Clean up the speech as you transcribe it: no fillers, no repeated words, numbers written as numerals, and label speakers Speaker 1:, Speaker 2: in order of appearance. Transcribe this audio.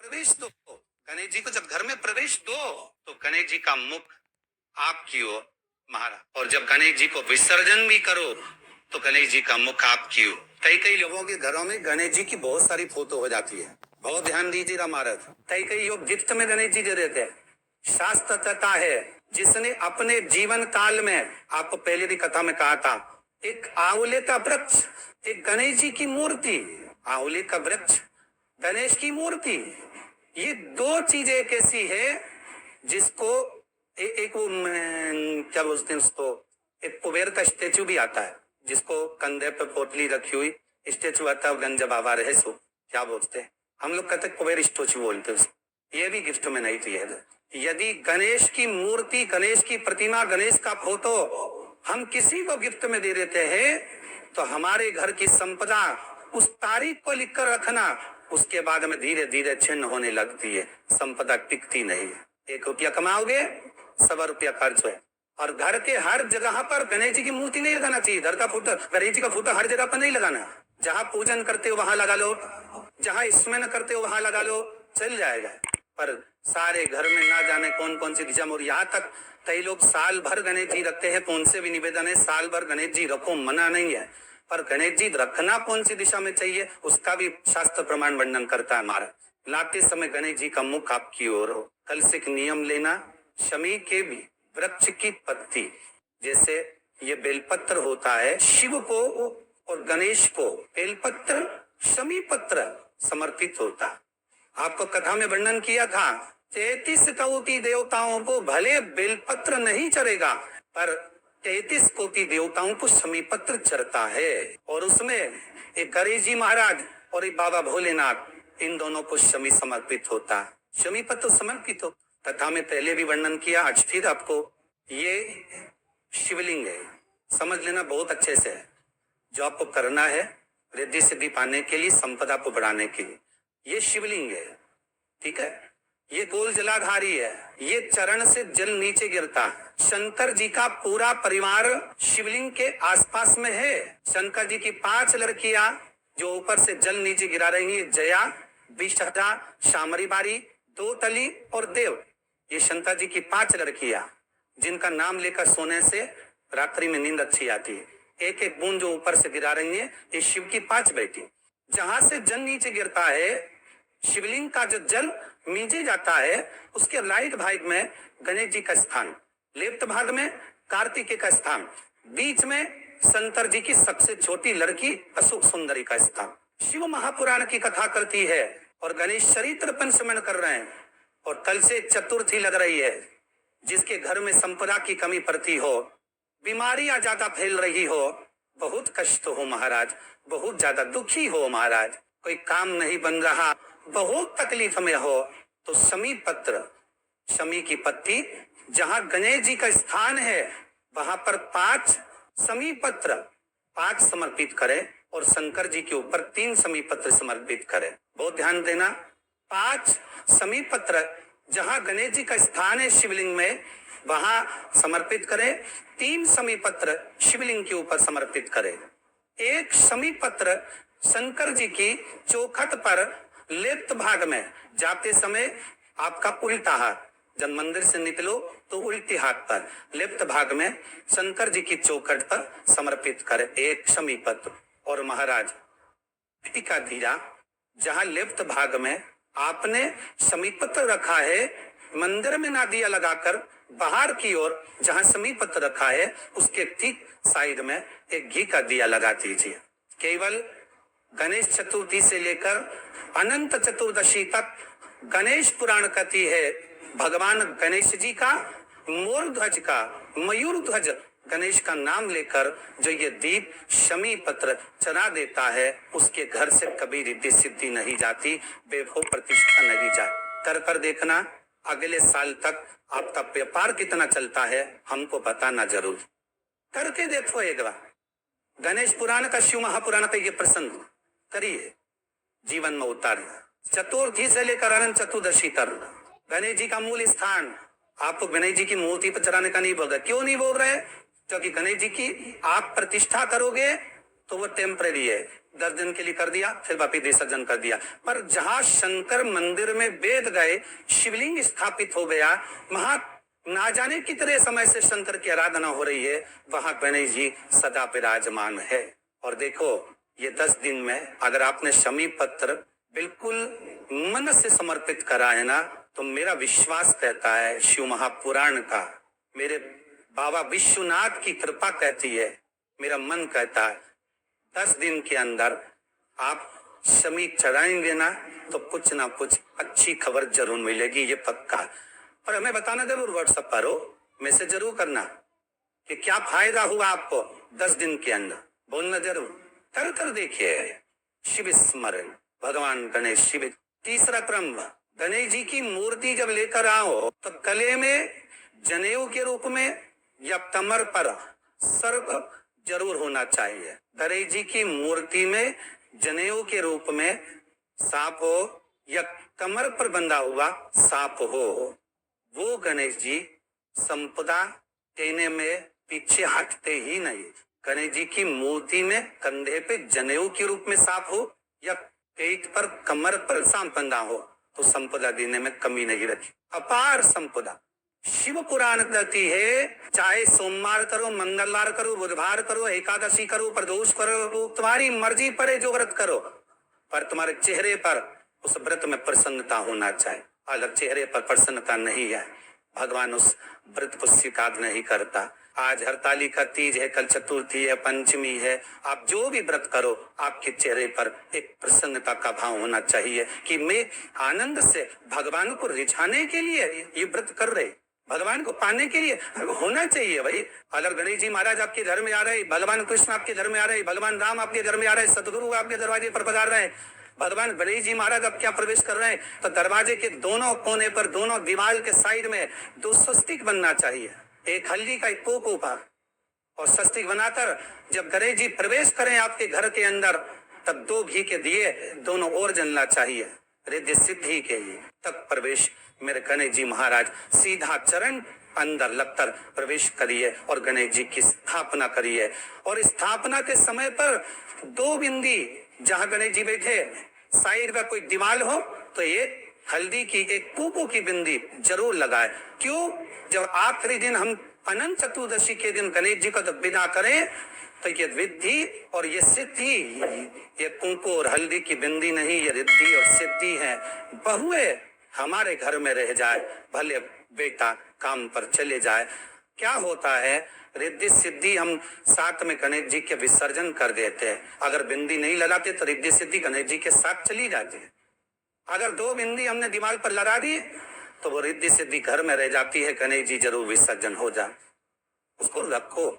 Speaker 1: प्रवेश दो, गणेश जी को जब घर में प्रवेश दो तो गणेश जी का मुख आपकी ओर महाराज, और जब गणेश जी को विसर्जन भी करो तो गणेश जी का मुख आपकी ओर। कई कई लोगों के घरों में गणेश जी की बहुत सारी फोटो हो जाती है, बहुत ध्यान दीजिएगा महाराज। कई कई लोग गिफ्ट में गणेश जी दे देते हैं। शास्त्र कहता है, जिसने अपने जीवन काल में, आपको पहले की कथा में कहा था, एक आंवले का वृक्ष, एक गणेश जी की मूर्ति, आंवले का वृक्ष, गणेश की मूर्ति, ये दो चीजें एक ऐसी है जिसको एक वो क्या बोलते हैं उसको, एक कुबेर का स्टेचू भी आता है जिसको कंधे पे पोटली रखी हुई स्टेचू आता है, गंज बाबा रहे सो क्या बोलते हैं हम लोग, कहते कुबेर स्टेचू बोलते हैं। ये भी गिफ्ट में नहीं थी। यदि गणेश की मूर्ति, गणेश की प्रतिमा, गणेश का फोटो हम किसी को गिफ्ट में दे देते हैं तो हमारे घर की संपदा उस तारीख को लिखकर रखना, उसके बाद में धीरे धीरे छिन्न होने लगती है, संपदा टिकती नहीं है। 1 रुपया कमाओगे 100 रुपया खर्च है। और घर के हर जगह पर गणेश जी की मूर्ति नहीं लगाना चाहिए। घर का फोटो, गणेश जी का फोटो हर जगह पर नहीं लगाना। जहाँ पूजन करते हो वहां लगा लो, जहाँ स्मरण करते हो वहां लगा लो, चल जाएगा। पर सारे घर में ना जाने कौन कौन सी दिशा में, और यहाँ तक कई लोग साल भर गणेश जी रखते हैं, तो उनसे भी निवेदन है साल भर गणेश जी रखो, मना नहीं है, पर गणेश जी रखना कौन सी दिशा में चाहिए उसका भी शास्त्र प्रमाण वर्णन करता है हमारा। लाते समय गणेश जी का मुख आपकी ओर हो। कल से एक नियम लेना, शमी के भी वृक्ष की पत्ती, जैसे ये बेलपत्र होता है शिव को और गणेश को बेलपत्र शमी पत्र समर्पित होता। आपको कथा में वर्णन किया था, 33 कोटि देवताओं को भले बेलपत्र नहीं चढ़ेगा, पर 33 कोटि देवताओं को शमी पत्र चढ़ता है। और उसमें एक गणेश जी महाराज और एक बाबा भोलेनाथ, इन दोनों को शमी समर्पित होता, शमी पत्र समर्पित हो। कथा में पहले भी वर्णन किया, आज फिर आपको, ये शिवलिंग है, समझ लेना बहुत अच्छे से। जो आपको करना है रिद्धि सिद्धि पाने के लिए, संपदा को बढ़ाने के लिए, ये शिवलिंग है, ठीक है। ये गोल जलाधारी है, ये चरण से जल नीचे गिरता। शंकर जी का पूरा परिवार शिवलिंग के आसपास में है। शंकर जी की 5 लड़कियां जो ऊपर से जल नीचे गिरा रही है, जया, विषधा, शामरी बारी, 2 तली और देव, ये शंकर जी की 5 लड़कियां जिनका नाम लेकर सोने से रात्रि में नींद अच्छी आती है। एक एक बूंद जो ऊपर से गिरा रही है, ये शिव की 5 बेटी। जहां से जल नीचे गिरता है, शिवलिंग का जो जल नीचे जाता है, उसके राइट भाग में गणेश जी का स्थान, लेफ्ट भाग में कार्तिकेय का स्थान, बीच में शंकर जी की सबसे छोटी लड़की अशोक सुंदरी का स्थान। शिव महापुराण की कथा करती है और गणेश चरित्र पंचमन कर रहे हैं। और कल से चतुर्थी लग रही है। जिसके घर में संपदा की कमी पड़ती हो, बीमारियां ज्यादा फैल रही हो, बहुत कष्ट हो महाराज, बहुत ज्यादा दुखी हो महाराज, कोई काम नहीं बन रहा, बहुत तकलीफ में हो, तो शमी पत्र, शमी की पत्ती, जहां गणेश जी का स्थान है वहां पर 5 शमी पत्र 5 समर्पित करें और शंकर जी के ऊपर 3 शमी पत्र समर्पित करें। बहुत ध्यान देना, 5 शमी पत्र जहां गणेश जी का स्थान है शिवलिंग में, वहां समर्पित करें। 3 शमी पत्र शिवलिंग के ऊपर समर्पित करें। 1 शमी पत्र शंकर जी की चौखट पर लेफ्ट भाग में जाते समय आपका उल्टा हाथ, जब मंदिर से निकलो तो उल्टे हाथ पर लेफ्ट भाग में शंकर जी की चौखट पर समर्पित करें 1 शमी पत्र। और महाराज का धीरा, जहां लेफ्ट भाग में आपने शमी पत्र रखा है, मंदिर में ना दिया लगाकर बाहर की ओर जहां शमी पत्र रखा है उसके ठीक साइड में एक घी का दिया लगा दीजिए। केवल गणेश चतुर्थी से लेकर अनंत चतुर्दशी तक गणेश पुराण कहती है, भगवान गणेश जी का मोर ध्वज का, मयूर ध्वज गणेश का नाम लेकर जो ये दीप शमी पत्र चढ़ा देता है, उसके घर से कभी रिद्धि सिद्धि नहीं जाती, वैभव प्रतिष्ठा नहीं जाती। कर देखना, अगले साल तक आपका व्यापार कितना चलता है हमको बताना जरूर। करके देखो एक बार। गणेश पुराण का, शिव महापुराण का ये प्रसंग करिए, जीवन में उतारिए। चतुर्थी से लेकर अनंत चतुर्दशी तक गणेश जी का मूल स्थान, आपको गणेश जी की मूर्ति पर चढ़ाने का नहीं बोल रहे। क्यों नहीं बोल रहे? क्योंकि गणेश जी की आप प्रतिष्ठा करोगे तो वो टेम्परेरी है। 10 दिन के लिए कर दिया, फिर वापिस विसर्जन कर दिया। पर जहां शंकर मंदिर में वेद गए, शिवलिंग स्थापित हो गया, वहां ना जाने कितने समय से शंकर की आराधना हो रही है, वहां गणेश जी सदा विराजमान है। और देखो, ये 10 दिन में अगर आपने शमी पत्र बिल्कुल मन से समर्पित करा है ना, तो मेरा विश्वास कहता है, शिव महापुराण का, मेरे बाबा विश्वनाथ की कृपा कहती है, मेरा मन कहता है, 10 दिन के अंदर आप शमी चढ़ाएंगे ना, तो कुछ ना कुछ अच्छी खबर जरूर मिलेगी, ये पक्का। पर हमें बताना जरूर, व्हाट्सएप पर हो, मैसेज जरूर करना कि क्या फायदा हुआ आपको 10 दिन के अंदर, बोलना जरूर। कर देखिए, शिव स्मरण, भगवान गणेश शिव। तीसरा क्रम, गणेश जी की मूर्ति जब लेकर आओ तो गले में जनेऊ के रूप में या कमर पर सर्प जरूर होना चाहिए। गणेश जी की मूर्ति में जनेऊ के रूप में सांप हो या कमर पर बंधा हुआ सांप हो, वो गणेश जी संपदा देने में पीछे हटते ही नहीं। गणेश जी की मूर्ति में कंधे पे जनेऊ के रूप में सांप हो या पेट पर कमर पर सांप बंधा हो, तो संपदा देने में कमी नहीं रखी। अपार संपदा शिव पुराण कहती है, चाहे सोमवार करो, मंगलवार करो, बुधवार करो, एकादशी करो, प्रदोष करो, तुम्हारी मर्जी पड़े जो व्रत करो, पर तुम्हारे चेहरे पर उस व्रत में प्रसन्नता होना चाहिए। अगर चेहरे पर प्रसन्नता नहीं है, भगवान उस व्रत को स्वीकार नहीं करता। आज हरतालिका तीज है, कल चतुर्थी है, पंचमी है, आप जो भी व्रत करो, आपके चेहरे पर एक प्रसन्नता का भाव होना चाहिए कि मैं आनंद से भगवान को रिझाने के लिए ये व्रत कर रहे, भगवान को पाने के लिए होना चाहिए भाई। अगर गणेश जी महाराज आपके घर में आ रहे, भगवान कृष्ण आपके घर में आ रहे, भगवान राम आपके घर में आ रहे, सदगुरु आपके दरवाजे पर पधार रहे, भगवान गणेश जी महाराज अब क्या प्रवेश कर रहे हैं, तो दरवाजे के दोनों कोने पर, दोनों दीवार के साइड में 2 स्वस्तिक बनना चाहिए, एक हल्दी का, एक कोको का, और स्वस्तिक बनाकर जब गणेश जी प्रवेश करें आपके घर के अंदर, तब 2 घी के दिए दोनों ओर जलना चाहिए, रिद्धि सिद्धि के लिए। तब प्रवेश मेरे गणेश जी महाराज सीधा चरण अंदर लगकर प्रवेश करिए और गणेश जी की स्थापना करिए। और स्थापना के समय पर 2 बिंदी, जहां गणेश जी बैठे साइड में कोई दीवार हो, तो ये हल्दी की, एक कुकू की बिंदी जरूर लगाए। क्यों? जब आखिरी दिन हम अनंत चतुर्दशी के दिन गणेश जी को जब विदा करें, तो ये विद्धि और ये सिद्धि, ये कुंकू और हल्दी की बिंदी नहीं, ये रिद्धि और सिद्धि है। बहुए हमारे घर में रह जाए, भले बेटा काम पर चले जाए। क्या होता है, रिद्धि सिद्धि हम साथ में गणेश जी के विसर्जन कर देते हैं। अगर बिंदी नहीं लगाते तो रिद्धि सिद्धि गणेश जी के साथ चली जाती है। अगर 2 बिंदी हमने दिमाग पर लगा दी, तो वो रिद्धि सिद्धि घर में रह जाती है, गणेश जी जरूर विसर्जन हो जाए। उसको रखो।